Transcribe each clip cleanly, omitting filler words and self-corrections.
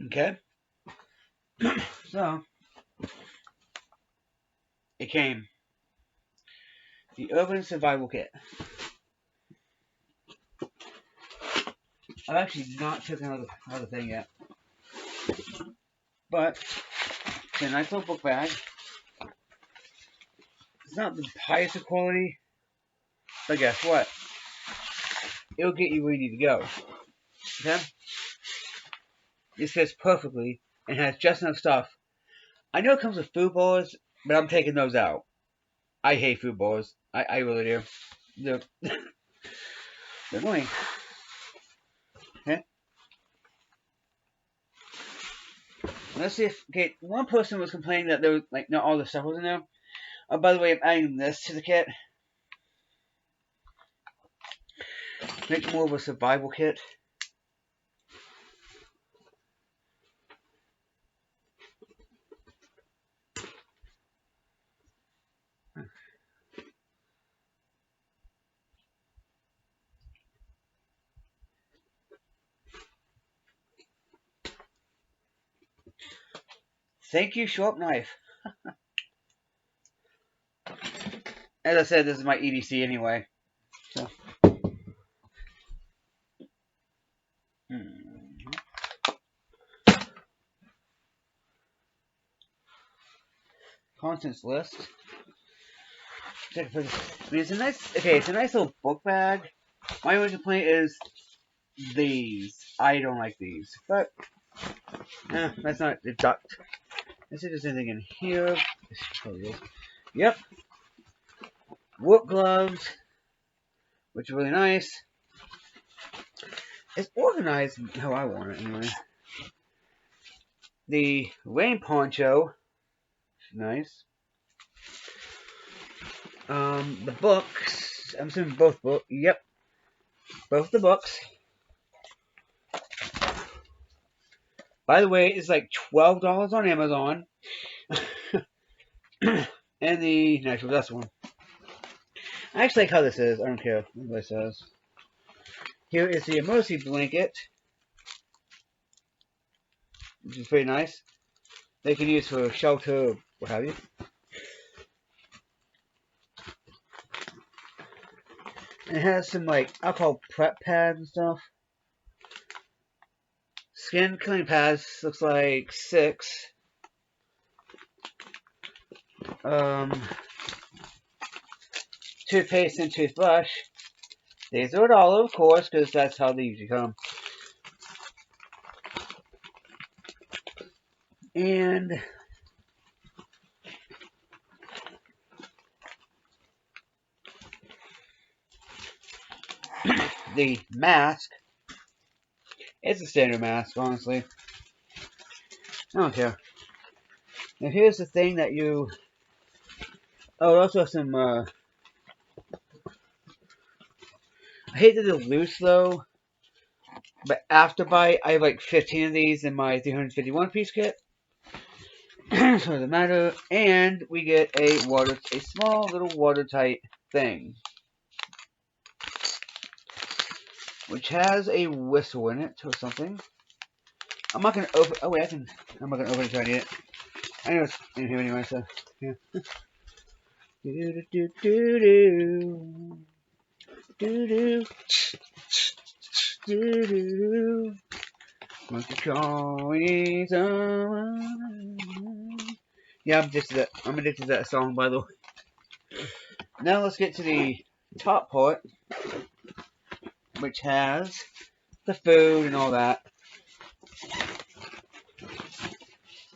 Okay? So, it came. The Urban Survival Kit. I've actually not taken another thing yet. But, it's a nice little book bag. It's not the highest of quality, but guess what? It'll get you where you need to go. Okay? It fits perfectly and has just enough stuff. I know it comes with food bars, but I'm taking those out. I hate food bars. I really do. They're, they're annoying. Okay? Let's see if... Okay, one person was complaining that there was, like, not all the stuff was in there. Oh, by the way, I'm adding this to the kit. Make more of a survival kit. Thank you, sharp knife. As I said, this is my EDC anyway. So. Contents list. It's a nice. Okay, it's a nice little book bag. My only complaint is these. I don't like these, but that's not the duct. Let's see if there's anything in here. Yep. Work gloves, which are really nice. It's organized how I want it anyway. The rain poncho, nice. The books. I'm assuming both books. Yep, both the books. By the way, it's like $12 on Amazon. And the natural dust one. I actually like how this is. I don't care what it says. Here is the emergency blanket, which is pretty nice. They can use for shelter or what have you. And it has some like alcohol prep pads and stuff. Skin cleaning pads looks like 6. Toothpaste and toothbrush. These are $1, of course, because that's how they usually come. And the mask. It's a standard mask, honestly. I don't care. Now here's the thing that you... Oh, it also has some... I hate that they're loose, though. But after bite, I have like 15 of these in my 351 piece kit. So it doesn't matter. And we get a small little watertight thing, which has a whistle in it or something. I'm not gonna open. Oh wait, I'm not gonna open it until I need it. I know it's in here anyway, so yeah. Do do do do do do do do. Yeah, I'm addicted to that song, by the way. Now let's get to the top part, which has the food and all that.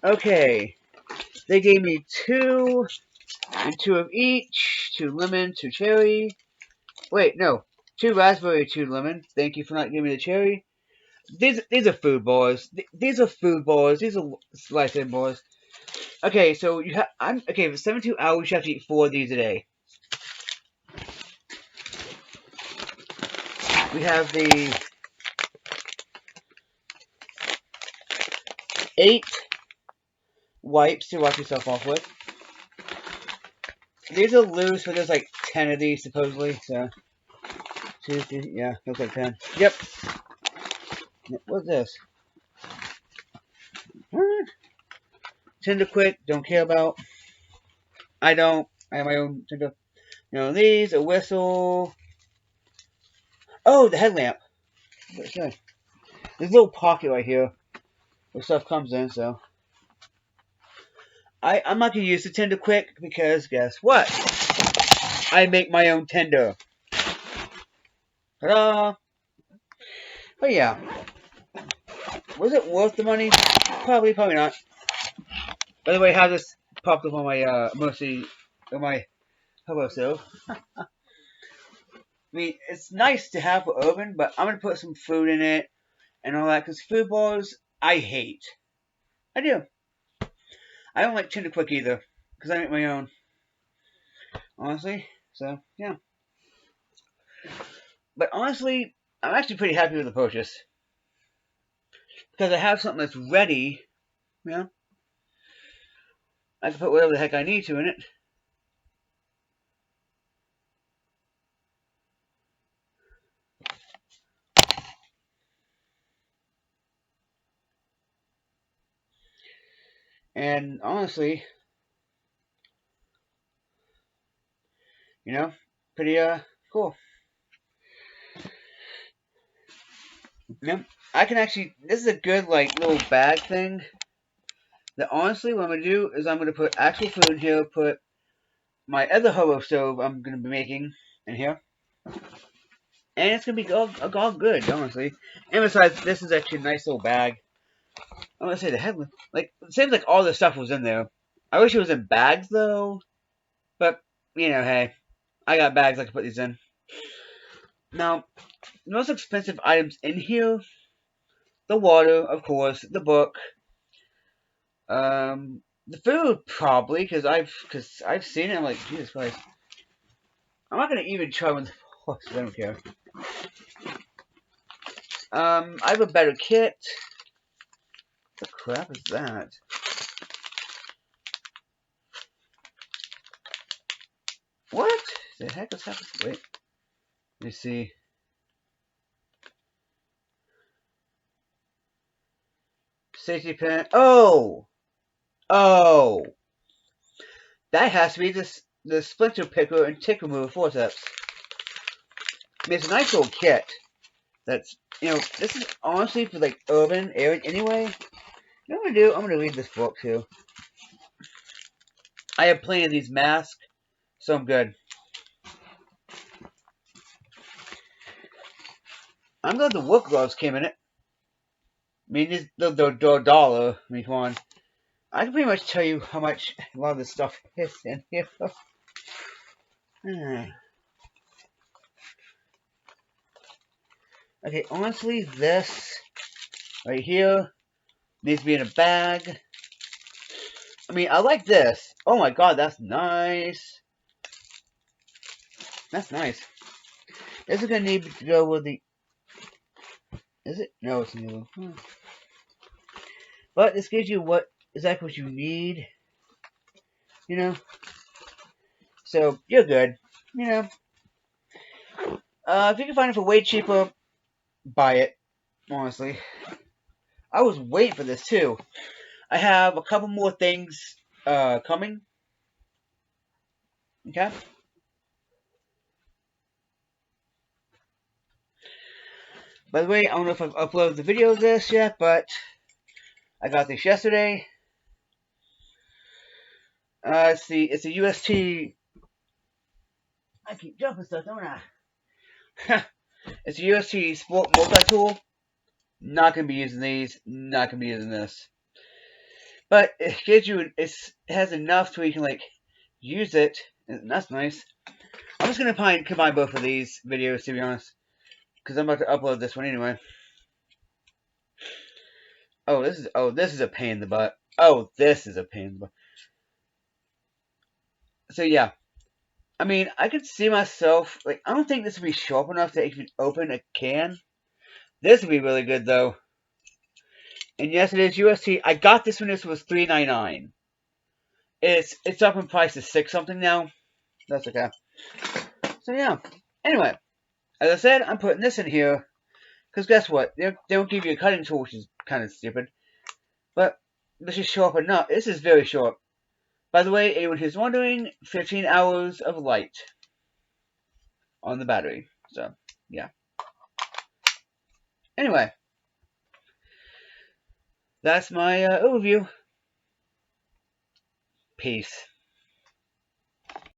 Okay, they gave me 2 and 2 of each, 2 lemon, 2 cherry. Wait, no, 2 raspberry, 2 lemon. Thank you for not giving me the cherry. These are food bars. These are food bars. These are slicing bars. Okay, so for 72 hours you have to eat 4 of these a day. We have the 8 wipes to wipe yourself off with. These are loose, but there's like 10 of these supposedly. So, yeah, looks like 10. Yep. What's this? What? Tinder quick, don't care about. I don't. I have my own Tinder. You know, these, a whistle. Oh, the headlamp. What's that? There's a little pocket right here where stuff comes in, so. I'm not going to use the Tinder quick because guess what? I make my own Tinder. Ta-da! But yeah. Was it worth the money? Probably not. By the way, how this popped up on my, mostly, on my windowsill. I mean, it's nice to have for oven, but I'm going to put some food in it and all that, because food balls, I hate. I do. I don't like Tinder Quick either, because I make my own. Honestly, so, yeah. But honestly, I'm actually pretty happy with the purchase. Because I have something that's ready, you know. I can put whatever the heck I need to in it. And honestly, you know, pretty cool. Yeah, I can actually. This is a good like little bag thing. That honestly, what I'm gonna do is I'm gonna put actual food in here. Put my other hobo stove I'm gonna be making in here, and it's gonna be all good, honestly. And besides, this is actually a nice little bag. I'm gonna say the headlamp. Like it seems like all the stuff was in there. I wish it was in bags though, but you know, hey, I got bags I can put these in. Now, the most expensive items in here: the water, of course, the book, the food probably, because I've seen it. I'm like, Jesus Christ. I'm not gonna even try with the horse. I don't care. I have a better kit. What the crap is that? What the heck is happening? Wait, let me see. Safety pin. Oh, that has to be the splinter picker and tick remover forceps. I mean, it's a nice little kit. That's, you know, this is honestly for like urban area anyway. You know what I'm gonna do? I'm gonna read this book too. I have plenty of these masks, so I'm good. I'm glad the work gloves came in it. I mean, the $1. I mean, come on. I can pretty much tell you how much a lot of this stuff is in here. Okay, honestly, this right here needs to be in a bag. I mean, I like this. Oh my god, that's nice. That's nice. This is gonna need to go with the. Is it? No, it's a new one. But this gives you exactly what you need. You know? So, you're good. You know? If you can find it for way cheaper, buy it. Honestly. I was waiting for this too. I have a couple more things coming. Okay? By the way, I don't know if I've uploaded the video of this yet, but I got this yesterday. It's a UST. I keep jumping stuff, don't I? It's a UST Sport multi-tool. Not gonna be using these. Not gonna be using this. But it gives you. It has enough so you can like use it. And that's nice. I'm just gonna combine both of these videos to be honest, because I'm about to upload this one anyway. Oh, this is a pain in the butt. Oh, this is a pain in the butt. So yeah, I mean, I could see myself like I don't think this would be sharp enough to even open a can. This would be really good though. And yes, it is UST. I got this when this was $3.99. It's up in price to $6 something now. That's okay. So yeah. Anyway, as I said, I'm putting this in here because guess what? They don't give you a cutting tool, which is kind of stupid. But this is short but not. This is very short. By the way, anyone who's wondering, 15 hours of light on the battery. So, yeah. Anyway, that's my overview. Peace.